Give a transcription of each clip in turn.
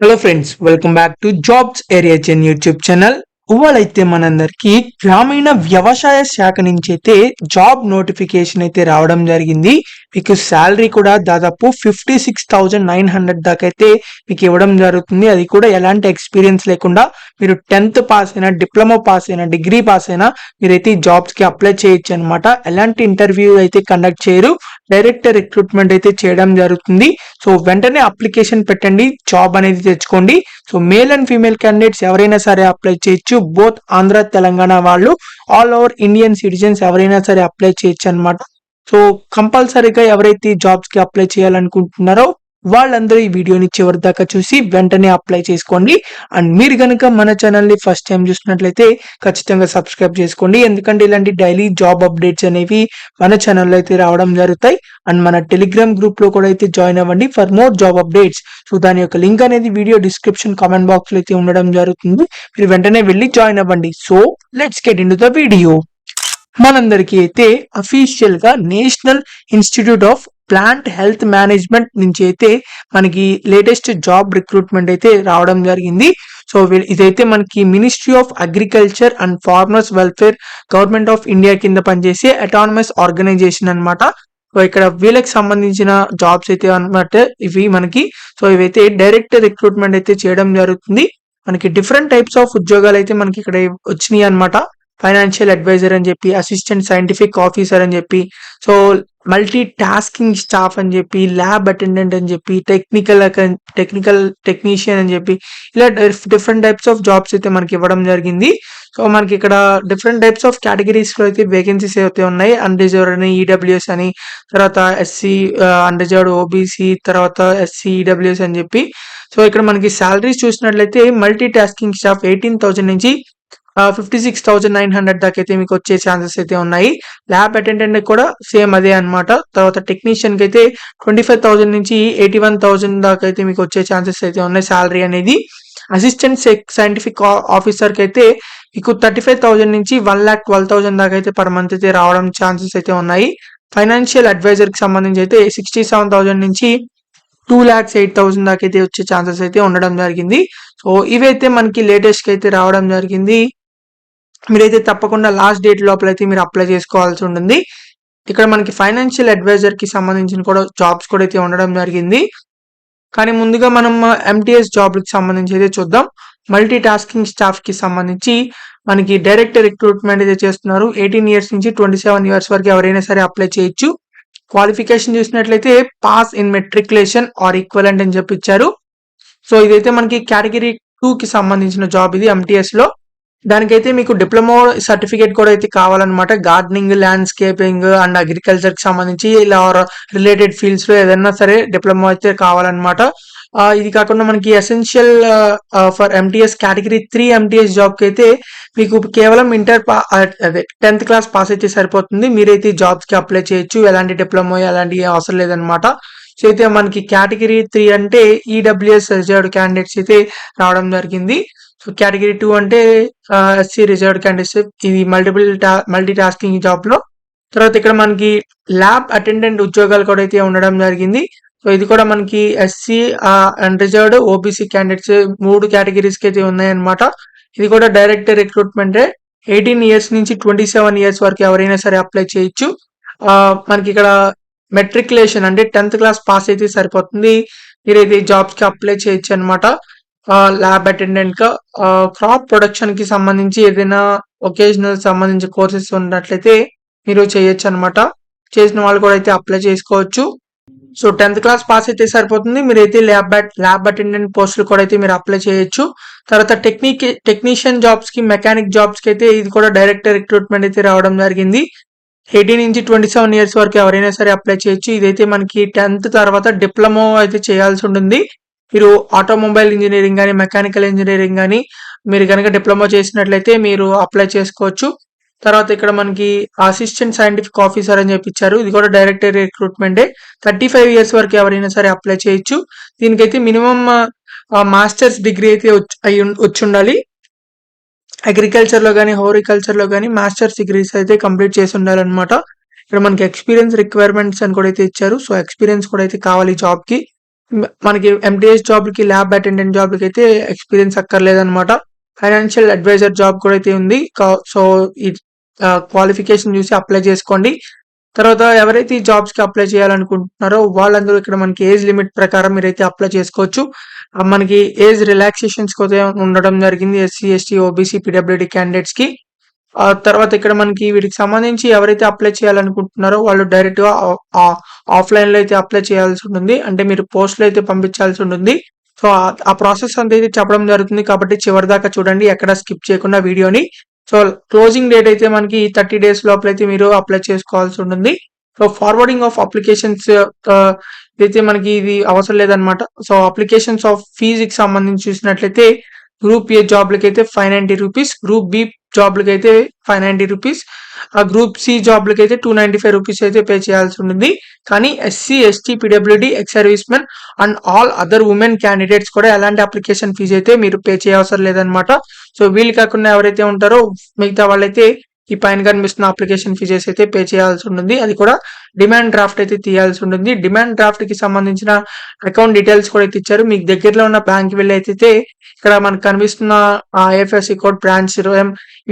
Hello friends, welcome back to jobs area చెన్ YouTube channel. ఇవాళైతే మనందరికి గ్రామీణ వ్యవసాయ శాఖ నుంచి అయితే జాబ్ నోటిఫికేషన్ అయితే రావడం జరిగింది. మీకు శాలరీ కూడా దాదాపు 56,900 దాకా అయితే మీకు ఇవ్వడం జరుగుతుంది. అది కూడా ఎలాంటి ఎక్స్పీరియన్స్ లేకుండా మీరు 10th పాస్ అయినా, డిప్లొమా పాస్ అయినా, డిగ్రీ పాస్ అయినా మీరైతే ఈ జాబ్స్ కి అప్లై చేయొచ్చు అనమాట. ఎలాంటి ఇంటర్వ్యూ అయితే కండక్ట్ చేయరు, డైరెక్ట్ రిక్రూట్మెంట్ అయితే చేయడం జరుగుతుంది. సో వెంటనే అప్లికేషన్ పెట్టండి, జాబ్ అనేది తెచ్చుకోండి. So male and female candidates ఎవరైనా సరే అప్లై చేయొచ్చు. బోత్ ఆంధ్ర తెలంగాణ వాళ్ళు, ఆల్ ఓవర్ ఇండియన్ సిటిజన్స్ ఎవరైనా సరే అప్లై చేయొచ్చు అనమాట. సో కంపల్సరీగా ఎవరైతే జాబ్స్ కి అప్లై చేయాలనుకుంటున్నారో వాళ్ళందరూ ఈ వీడియోని చివరి దాకా చూసి వెంటనే అప్లై చేసుకోండి. అండ్ మీరు కనుక మన ఛానల్ ని ఫస్ట్ టైం చూసినట్లయితే ఖచ్చితంగా సబ్స్క్రైబ్ చేసుకోండి, ఎందుకంటే ఇలాంటి డైలీ జాబ్ అప్డేట్స్ అనేవి మన ఛానల్లో అయితే రావడం జరుగుతాయి. అండ్ మన టెలిగ్రామ్ గ్రూప్ లో కూడా అయితే జాయిన్ అవ్వండి for more job updates. So దాని యొక్క లింక్ అనేది వీడియో డిస్క్రిప్షన్ కామెంట్ బాక్స్ లో అయితే ఉండడం జరుగుతుంది. మీరు వెంటనే వెళ్ళి జాయిన్ అవ్వండి. So let's get in to the video. మనందరికీ అయితే అఫీషియల్ గా national institute of plant health management నుంచి అయితే మనకి లేటెస్ట్ జాబ్ రిక్రూట్మెంట్ అయితే రావడం జరిగింది. సో ఇదైతే మనకి ministry of agriculture and farmers welfare, government of India కింద పనిచేసే అటానమస్ ఆర్గనైజేషన్ అన్నమాట. సో ఇక్కడ వీళ్ళకి సంబంధించిన జాబ్స్ అయితే అన్నమాట ఇవి మనకి. సో ఇవైతే డైరెక్ట్ రిక్రూట్మెంట్ అయితే చేయడం జరుగుతుంది. మనకి డిఫరెంట్ టైప్స్ ఆఫ్ ఉద్యోగాలు అయితే మనకి ఇక్కడ వచ్చినాయి అనమాట. ఫైనాన్షియల్ అడ్వైజర్ అని చెప్పి, అసిస్టెంట్ సైంటిఫిక్ ఆఫీసర్ అని చెప్పి, సో మల్టీ టాస్కింగ్ స్టాఫ్ అని చెప్పి, ల్యాబ్ అటెండెంట్ అని చెప్పి, టెక్నికల్ టెక్నీషియన్ అని చెప్పి, ఇలా డిఫరెంట్ టైప్స్ ఆఫ్ జాబ్స్ అయితే మనకి ఇవ్వడం జరిగింది. సో మనకి ఇక్కడ డిఫరెంట్ టైప్స్ ఆఫ్ కేటగిరీస్ లో అయితే వేకెన్సీస్ అయితే ఉన్నాయి. అన్రిజర్వ్డ్ అని, ఈడబ్ల్యూఎస్ అని, తర్వాత ఎస్సీ అన్రిజర్వ్డ్, ఓబీసీ, తర్వాత ఎస్సీ ఈడబ్ల్యూఎస్ అని చెప్పి. సో ఇక్కడ మనకి సాలరీస్ చూసినట్లయితే మల్టీ టాస్కింగ్ స్టాఫ్ 18,000 నుంచి 56,900 దాకా అయితే మీకు వచ్చే ఛాన్సెస్ అయితే ఉన్నాయి. ల్యాబ్ అటెండెంట్ కూడా సేమ్ అదే అనమాట. తర్వాత టెక్నీషియన్ కి అయితే 25,000 నుంచి 81,000 దాకా అయితే మీకు వచ్చే ఛాన్సెస్ అయితే ఉన్నాయి సాలరీ అనేది. అసిస్టెంట్ సైంటిఫిక్ ఆఫీసర్ కి అయితే మీకు 35,000 నుంచి 1,12,000 దాకా అయితే పర్ మంత్ అయితే రావడం ఛాన్సెస్ అయితే ఉన్నాయి. ఫైనాన్షియల్ అడ్వైజర్ కి సంబంధించి అయితే 67,000 నుంచి 2,08,000 దాకా అయితే వచ్చే ఛాన్సెస్ అయితే ఉండడం జరిగింది. సో ఇవైతే మనకి లేటెస్ట్ గా అయితే రావడం జరిగింది. మీరైతే తప్పకుండా లాస్ట్ డేట్ లోపల అయితే మీరు అప్లై చేసుకోవాల్సి ఉంటుంది. ఇక్కడ మనకి ఫైనాన్షియల్ అడ్వైజర్ కి సంబంధించిన కూడా జాబ్స్ కూడా అయితే ఉండడం జరిగింది. కానీ ముందుగా మనం ఎంటీఎస్ జాబ్ కి సంబంధించి అయితే చూద్దాం. మల్టీ టాస్కింగ్ స్టాఫ్ కి సంబంధించి మనకి డైరెక్ట్ రిక్రూట్మెంట్ అయితే చేస్తున్నారు. 18 ఇయర్స్ నుంచి 27 ఇయర్స్ వరకు ఎవరైనా సరే అప్లై చేయొచ్చు. క్వాలిఫికేషన్ చూసినట్లయితే pass in matriculation or equivalent అని చెప్పి ఇచ్చారు. సో ఇదైతే మనకి కేటగిరీ 2 కి సంబంధించిన జాబ్ ఇది ఎంటీఎస్ లో. దానికైతే మీకు డిప్లొమా సర్టిఫికేట్ కూడా అయితే కావాలన్నమాట. గార్డెనింగ్, ల్యాండ్స్కేపింగ్ అండ్ అగ్రికల్చర్ కి సంబంధించి ఇలా రిలేటెడ్ ఫీల్డ్స్ లో ఏదైనా సరే డిప్లొమా అయితే కావాలన్నమాట. ఇది కాకుండా మనకి essential for MTS category 3 MTS job కి అయితే మీకు కేవలం అదే 10th క్లాస్ పాస్ అయితే సరిపోతుంది. మీరైతే జాబ్స్ కి అప్లై చేయొచ్చు. ఎలాంటి డిప్లొమా ఎలాంటి అవసరం లేదనమాట. సో అయితే మనకి కేటగిరీ 3 అంటే ఈడబ్ల్యూఎస్ రిజర్వ్డ్ క్యాండిడేట్స్ అయితే రావడం జరిగింది. సో కేటగిరీ 2 అంటే ఎస్సీ రిజర్వ్డ్ క్యాండిడేట్స్. ఇది మల్టీ టాస్కింగ్ జాబ్ లో. తర్వాత ఇక్కడ మనకి ల్యాబ్ అటెండెంట్ ఉద్యోగాలు కూడా అయితే ఉండడం జరిగింది. సో ఇది కూడా మనకి SC unreserved, OBC candidates 3 categories కి అయితే ఉన్నాయన్నమాట. ఇది కూడా డైరెక్ట్ రిక్రూట్మెంట్. 18 ఇయర్స్ నుంచి 27 ఇయర్స్ వరకు ఎవరైనా సరే అప్లై చేయొచ్చు. మనకి ఇక్కడ మెట్రికులేషన్ అంటే 10th క్లాస్ పాస్ అయితే సరిపోతుంది. మీరైతే జాబ్స్ కి అప్లై చేయొచ్చు అనమాట. ల్యాబ్ అటెండెంట్ గా క్రాప్ ప్రొడక్షన్ కి సంబంధించి ఏదైనా ఒకేషనల్ సంబంధించి కోర్సెస్ ఉన్నట్లయితే మీరు చేయొచ్చు అనమాట. చేసిన వాళ్ళు కూడా అయితే అప్లై చేసుకోవచ్చు. సో 10th క్లాస్ పాస్ అయితే సరిపోతుంది. మీరైతే ల్యాబ్ అటెండెంట్ పోస్టులు కూడా అయితే మీరు అప్లై చేయొచ్చు. తర్వాత టెక్నీషియన్ జాబ్స్ కి, మెకానిక్ జాబ్స్ కి అయితే ఇది కూడా డైరెక్ట్ రిక్రూట్మెంట్ అయితే రావడం జరిగింది. 18 నుంచి 27 ఇయర్స్ వరకు ఎవరైనా సరే అప్లై చేయొచ్చు. ఇదైతే మనకి 10th తర్వాత డిప్లొమా అయితే చేయాల్సి ఉంటుంది. మీరు ఆటోమొబైల్ ఇంజనీరింగ్ కానీ, మెకానికల్ ఇంజనీరింగ్ కానీ మీరు కనుక డిప్లొమా చేసినట్లయితే మీరు అప్లై చేసుకోవచ్చు. తర్వాత ఇక్కడ మనకి అసిస్టెంట్ సైంటిఫిక్ ఆఫీసర్ అని చెప్పించారు. ఇది కూడా డైరెక్ట్ రిక్రూట్మెంటే. 35 ఇయర్స్ వరకు ఎవరైనా సరే అప్లై చేయొచ్చు. దీనికైతే మినిమం మాస్టర్స్ డిగ్రీ అయితే వచ్చి ఉండాలి. అగ్రికల్చర్ లో కానీ, హారికల్చర్ లో కానీ మాస్టర్స్ డిగ్రీస్ అయితే కంప్లీట్ చేసి ఉండాలన్నమాట. ఇక్కడ మనకి ఎక్స్పీరియన్స్ రిక్వైర్మెంట్స్ అని కూడా అయితే ఇచ్చారు. సో ఎక్స్పీరియన్స్ కూడా అయితే కావాలి జాబ్ కి. మనకి ఎంటీఎస్ జాబ్‌లకి, ల్యాబ్ అటెండెంట్ జాబ్‌లకైతే ఎక్స్‌పీరియన్స్ అక్కర్లేదనమాట. ఫైనాన్షియల్ అడ్వైజర్ జాబ్ కూడా అయితే ఉంది. సో, ఈ క్వాలిఫికేషన్ చూసి అప్లై చేసుకోండి. తర్వాత ఎవరైతే ఈ జాబ్స్‌కి అప్లై చేయాలనుకుంటున్నారో వాళ్ళందరూ ఇక్కడ మనకి ఏజ్ లిమిట్ ప్రకారం మీరైతే అప్లై చేసుకోవచ్చు. మనకి ఏజ్ రిలాక్సేషన్స్ కూడా ఉండడం జరిగింది. ఎస్సీ, ఎస్టీ, ఓబీసీ, పీడబ్ల్యూడీ క్యాండిడేట్స్‌కి. తర్వాత ఇక్కడ మనకి వీటికి సంబంధించి ఎవరైతే అప్లై చేయాలనుకుంటున్నారో వాళ్ళు డైరెక్ట్‌గా ఆఫ్‌లైన్‌లో అయితే అప్లై చేయాల్సి ఉంటుంది. అంటే మీరు పోస్ట్‌లో అయితే పంపించాల్సి ఉంటుంది. సో, ఆ ప్రాసెస్ అంతా అయితే చెప్పడం జరుగుతుంది కాబట్టి చివరిదాకా చూడండి. ఎక్కడ స్కిప్ చేయకుండా వీడియోని. సో, క్లోజింగ్ డేట్ అయితే మనకి 30 డేస్ లోపలైతే మీరు అప్లై చేసుకోవాల్సి ఉంటుంది. సో, ఫార్వర్డింగ్ ఆఫ్ అప్లికేషన్స్ ఇదైతే మనకి ఇది అవసరం లేదనమాట. సో, అప్లికేషన్స్ ఆఫ్ ఫీజ్‌కి సంబంధించి చూసినట్లయితే గ్రూప్ ఏ జాబ్‌లకైతే రూ. 590, గ్రూప్ బి జాబ్‌లకైతే రూ. 590, గ్రూప్ సి జాబ్‌లకైతే రూ. 295 అయితే పే చేయాల్సి ఉంటుంది. కానీ SC, ST, PWD, ex service men and all other women candidates కూడా ఎలాంటి అప్లికేషన్ ఫీజ్ అయితే మీరు పే చేయవసరం లేదనమాట. సో, వీళ్ళు కాకుండా ఎవరైతే ఉంటారో మిగతా వాళ్ళైతే ఈ పైన కనిపిస్తున్న అప్లికేషన్ ఫీజెస్ అయితే పే చేయాల్సి ఉంటుంది. అది కూడా డిమాండ్ డ్రాఫ్ట్ అయితే తీయాల్సి ఉంటుంది. డిమాండ్ డ్రాఫ్ట్ కి సంబంధించిన అకౌంట్ డీటెయిల్స్ కూడా అయితే ఇచ్చారు. మీకు దగ్గరలో ఉన్న బ్యాంక్ వెళ్ళి అయితే ఇక్కడ మనకు కనిపిస్తున్న ఐఎఫ్ఎస్సి కోడ్, బ్రాంచ్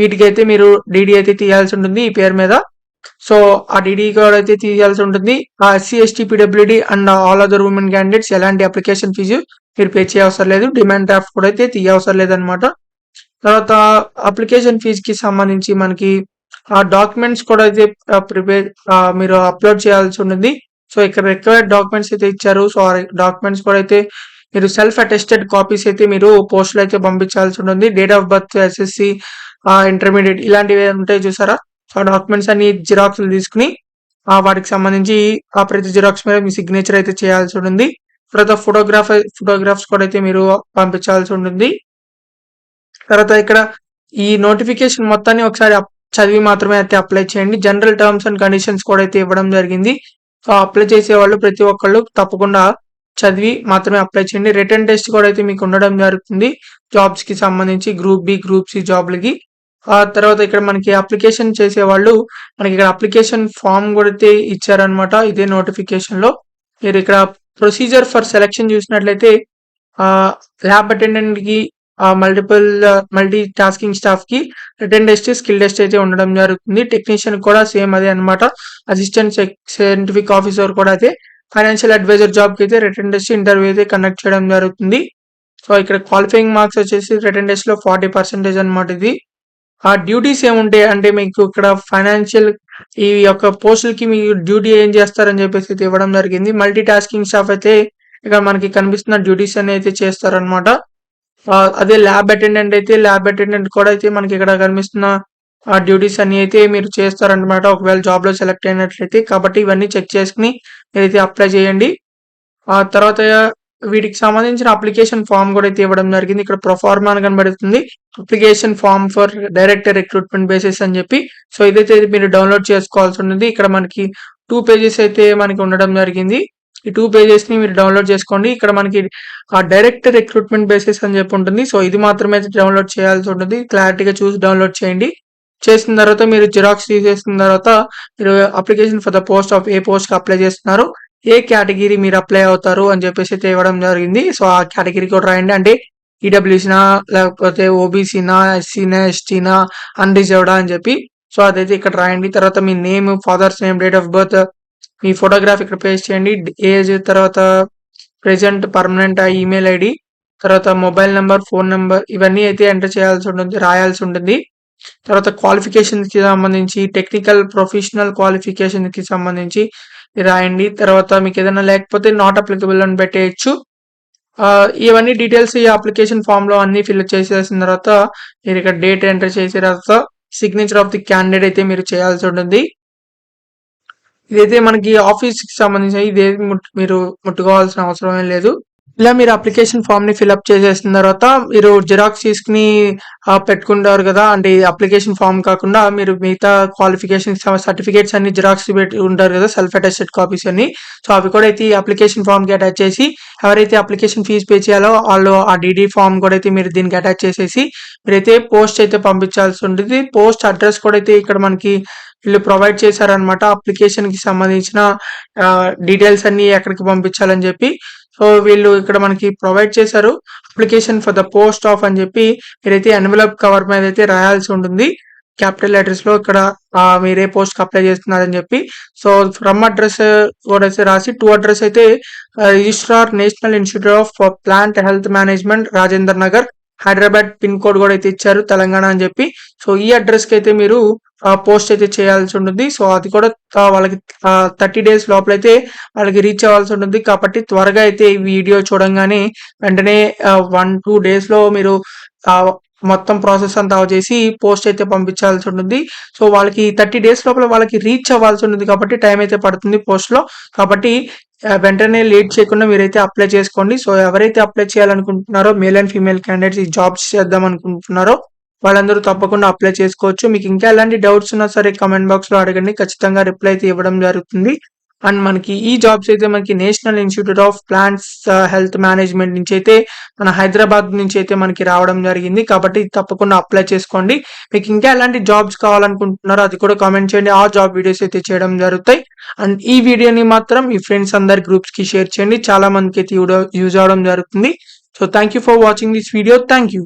వీటికైతే మీరు డీడీ అయితే తీయాల్సి ఉంటుంది ఈ పేరు మీద. సో, ఆ డీడీ కోడ్ అయితే తీయాల్సి ఉంటుంది. ఆ SC, ST, PWD and all other women candidates ఎలాంటి అప్లికేషన్ ఫీజు మీరు పే చేయవసరం లేదు. డిమాండ్ డ్రాఫ్ట్ కూడా అయితే తీయవసరం లేదనమాట. తర్వాత అప్లికేషన్ ఫీజ్‌కి సంబంధించి మనకి డాక్యుమెంట్స్ కూడా అయితే మీరు అప్‌లోడ్ చేయాల్సి ఉంటుంది. సో, ఇక్కడ రిక్వైర్డ్ డాక్యుమెంట్స్ అయితే ఇచ్చారు. సో, ఆ డాక్యుమెంట్స్ కూడా అయితే మీరు సెల్ఫ్ అటెస్టెడ్ కాపీస్ అయితే మీరు పోస్ట్‌లో అయితే పంపించాల్సి ఉంటుంది. Date of birth, SSC, intermediate ఇలాంటివి ఉంటాయి చూసారా? సో, ఆ డాక్యుమెంట్స్ అన్ని జిరాక్స్‌లు తీసుకొని వాటికి సంబంధించి ప్రతి జిరాక్స్ మీద మీ సిగ్నేచర్ అయితే చేయాల్సి ఉంటుంది. తర్వాత ఫోటోగ్రాఫ్స్ కూడా అయితే మీరు పంపించాల్సి ఉంటుంది. తర్వాత ఇక్కడ ఈ నోటిఫికేషన్ మొత్తాన్ని ఒకసారి చదివి మాత్రమే అయితే అప్లై చేయండి. జనరల్ టర్మ్స్ అండ్ కండిషన్స్ కూడా అయితే ఇవ్వడం జరిగింది. సో, అప్లై చేసేవాళ్ళు ప్రతి ఒక్కళ్ళు తప్పకుండా చదివి మాత్రమే అప్లై చేయండి. రిటన్ టెస్ట్ కూడా అయితే మీకు ఉండడం జరుగుతుంది. జాబ్స్ కి సంబంధించి గ్రూప్ బి, గ్రూప్ సి జాబ్‌లకి. తర్వాత ఇక్కడ మనకి అప్లికేషన్ చేసేవాళ్ళు మనకి ఇక్కడ అప్లికేషన్ ఫార్మ్ కూడా అయితే ఇచ్చారనమాట. ఇదే నోటిఫికేషన్‌లో. మీరు ఇక్కడ ప్రొసీజర్ ఫర్ సెలక్షన్ చూసినట్లయితే ల్యాబ్ అటెండెంట్‌కి మల్టీ టాస్కింగ్ స్టాఫ్‌కి రిటన్ టెస్ట్, స్కిల్ టెస్ట్ అయితే ఉండడం జరుగుతుంది. టెక్నీషియన్ కూడా సేమ్ అదే అనమాట. అసిస్టెంట్ సైంటిఫిక్ ఆఫీసర్ కూడా అయితే ఫైనాన్షియల్ అడ్వైజర్ జాబ్‌కి అయితే రిటన్ టెస్ట్, ఇంటర్వ్యూ అయితే కండక్ట్ చేయడం జరుగుతుంది. సో, ఇక్కడ క్వాలిఫైయింగ్ మార్క్స్ వచ్చేసి రిటన్ టెస్ట్‌లో 40% అనమాట ఇది. డ్యూటీస్ ఏముంటాయి అంటే మీకు ఇక్కడ ఫైనాన్షియల్ ఈ యొక్క పోస్టులకి మీరు డ్యూటీ ఏం చేస్తారని చెప్పేసి అయితే ఇవ్వడం జరిగింది. మల్టీ టాస్కింగ్ స్టాఫ్ అయితే ఇక్కడ మనకి కనిపిస్తున్న డ్యూటీస్ అన్ని అయితే చేస్తారనమాట. అదే ల్యాబ్ అటెండెంట్ అయితే ల్యాబ్ అటెండెంట్ కూడా అయితే మనకి ఇక్కడ కనిపిస్తున్న డ్యూటీస్ అన్ని అయితే మీరు చేస్తారనమాట ఒకవేళ జాబ్‌లో సెలెక్ట్ అయినట్లయితే. కాబట్టి ఇవన్నీ చెక్ చేసుకొని మీరైతే అప్లై చేయండి. తర్వాత వీటికి సంబంధించిన అప్లికేషన్ ఫార్మ్ కూడా అయితే ఇవ్వడం జరిగింది. ఇక్కడ ప్రొఫార్మా అని కనబడుతుంది. Application form for direct recruitment basis అని చెప్పి. సో, ఇదైతే మీరు డౌన్‌లోడ్ చేసుకోవాల్సి ఉంటుంది. ఇక్కడ మనకి 2 పేజెస్ అయితే మనకి ఉండడం జరిగింది. ఈ 2 పేజెస్‌ని మీరు డౌన్‌లోడ్ చేసుకోండి. ఇక్కడ మనకి డైరెక్ట్ రిక్రూట్మెంట్ బేసిస్ అని చెప్పి ఉంటుంది. సో, ఇది మాత్రమే అయితే డౌన్‌లోడ్ చేయాల్సి ఉంటుంది. క్లారిటీగా చూసి డౌన్‌లోడ్ చేయండి. చేసిన తర్వాత మీరు జిరాక్స్ తీసేసిన తర్వాత మీరు application for the post of ఏ పోస్ట్‌కి అప్లై చేస్తున్నారు, ఏ కేటగిరీ మీరు అప్లై అవుతారు అని చెప్పేసి అయితే ఇవ్వడం జరిగింది. సో, ఆ కేటగిరీ కూడా రాయండి. అంటే ఈడబ్ల్యూసీనా, లేకపోతే ఓబీసీనా, ఎస్సీనా, ఎస్టీనా, అన్‌రిజర్వ్డా అని చెప్పి. సో, అదైతే ఇక్కడ రాయండి. తర్వాత మీ name, father's name, date of birth, మీ ఫోటోగ్రాఫ్ ఇక్కడ పేస్ట్ చేయండి. ఏజ్, తర్వాత ప్రెజెంట్, పర్మనెంట్ ఈమెయిల్ ఐడి, తర్వాత మొబైల్ నెంబర్, ఫోన్ నెంబర్ ఇవన్నీ అయితే ఎంటర్ చేయాల్సి ఉంటుంది, రాయాల్సి ఉంటుంది. తర్వాత క్వాలిఫికేషన్‌కి సంబంధించి టెక్నికల్, ప్రొఫెషనల్ క్వాలిఫికేషన్‌కి సంబంధించి రాయండి. తర్వాత మీకు ఏదైనా లేకపోతే నాట్ అప్లికబుల్ అని పెట్టేయచ్చు. ఇవన్నీ డీటెయిల్స్ ఈ అప్లికేషన్ ఫామ్‌లో అన్నీ ఫిల్ చేసేసిన తర్వాత మీరు ఇక్కడ డేట్ ఎంటర్ చేసిన తర్వాత సిగ్నేచర్ ఆఫ్ ది క్యాండిడేట్ అయితే మీరు చేయాల్సి ఉంటుంది. ఇదైతే మనకి ఆఫీస్‌కి సంబంధించి ఇదేది మీరు ముట్టుకోవాల్సిన అవసరం ఏం లేదు. ఇలా మీరు అప్లికేషన్ ఫామ్‌ని ఫిల్అప్ చేసేసిన తర్వాత మీరు జిరాక్స్ తీసుకొని పెట్టుకుంటారు కదా! అంటే అప్లికేషన్ ఫామ్ కాకుండా మీరు మిగతా క్వాలిఫికేషన్స్ సర్టిఫికేట్స్ అన్ని జిరాక్స్ పెట్టుకుంటారు కదా! సెల్ఫ్ అటెస్టెడ్ కాపీస్ అన్ని. సో, అవి కూడా అయితే ఈ అప్లికేషన్ ఫామ్‌కి అటాచ్ చేసి ఎవరైతే అప్లికేషన్ ఫీజ్ పే చేయాలో వాళ్ళు ఆ డీడీ ఫామ్ కూడా అయితే మీరు దీనికి అటాచ్ చేసేసి మీరైతే పోస్ట్ అయితే పంపించాల్సి ఉంటుంది. పోస్ట్ అడ్రస్ కూడా అయితే ఇక్కడ మనకి వీళ్ళు ప్రొవైడ్ చేశారనమాట. అప్లికేషన్ కి సంబంధించిన డీటెయిల్స్ అన్ని ఎక్కడికి పంపించాలని చెప్పి. సో వీళ్ళు ఇక్కడ మనకి ప్రొవైడ్ చేశారు. Application for the post of అని చెప్పి మీరైతే ఎన్వలప్ కవర్ మీద అయితే రాయాల్సి ఉంటుంది. క్యాపిటల్ లెటర్స్ లో ఇక్కడ మీరే పోస్ట్ కి అప్లై చేస్తున్నారని చెప్పి. సో ఫ్రమ్ అడ్రస్ కూడా అయితే రాసి టు అడ్రస్ అయితే registrar national institute of plant health management Rajender Nagar Hyderabad pin code కూడా అయితే ఇచ్చారు తెలంగాణ అని చెప్పి. సో ఈ అడ్రస్ కి అయితే మీరు పోస్ట్ అయితే చేయాల్సి ఉంటుంది. సో అది కూడా వాళ్ళకి 30 days లోపలైతే వాళ్ళకి రీచ్ అవ్వాల్సి ఉంటుంది. కాబట్టి త్వరగా అయితే ఈ వీడియో చూడంగానే వెంటనే 1-2 days లో మీరు మొత్తం ప్రాసెస్ అంతా చేసి పోస్ట్ అయితే పంపించాల్సి ఉంటుంది. సో వాళ్ళకి 30 days లోపల వాళ్ళకి రీచ్ అవ్వాల్సి ఉంటుంది కాబట్టి టైం అయితే పడుతుంది పోస్ట్ లో. కాబట్టి వెంటనే లేట్ చేయకుండా మీరైతే అప్లై చేసుకోండి. సో ఎవరైతే అప్లై చేయాలనుకుంటున్నారో మేల్ అండ్ ఫీమేల్ క్యాండిడేట్స్ ఈ జాబ్స్ చేద్దాం అనుకుంటున్నారో వాళ్ళందరూ తప్పకుండా అప్లై చేసుకోవచ్చు. మీకు ఇంకా ఎలాంటి డౌట్స్ ఉన్నా సరే కామెంట్ బాక్స్ లో అడగండి, ఖచ్చితంగా రిప్లై అయితే ఇవ్వడం జరుగుతుంది. అండ్ మనకి ఈ జాబ్స్ అయితే మనకి national institute of plants health management నుంచి అయితే మన హైదరాబాద్ నుంచి అయితే మనకి రావడం జరిగింది. కాబట్టి తప్పకుండా అప్లై చేసుకోండి. మీకు ఇంకా ఎలాంటి జాబ్స్ కావాలనుకుంటున్నారో అది కూడా కామెంట్ చేయండి, ఆ జాబ్ వీడియోస్ అయితే చేయడం జరుగుతాయి. అండ్ ఈ వీడియోని మాత్రం మీ ఫ్రెండ్స్ అందరి గ్రూప్స్ కి షేర్ చేయండి, చాలా మందికి అయితే యూజ్ అవడం జరుగుతుంది. So thank you for watching this video. Thank you.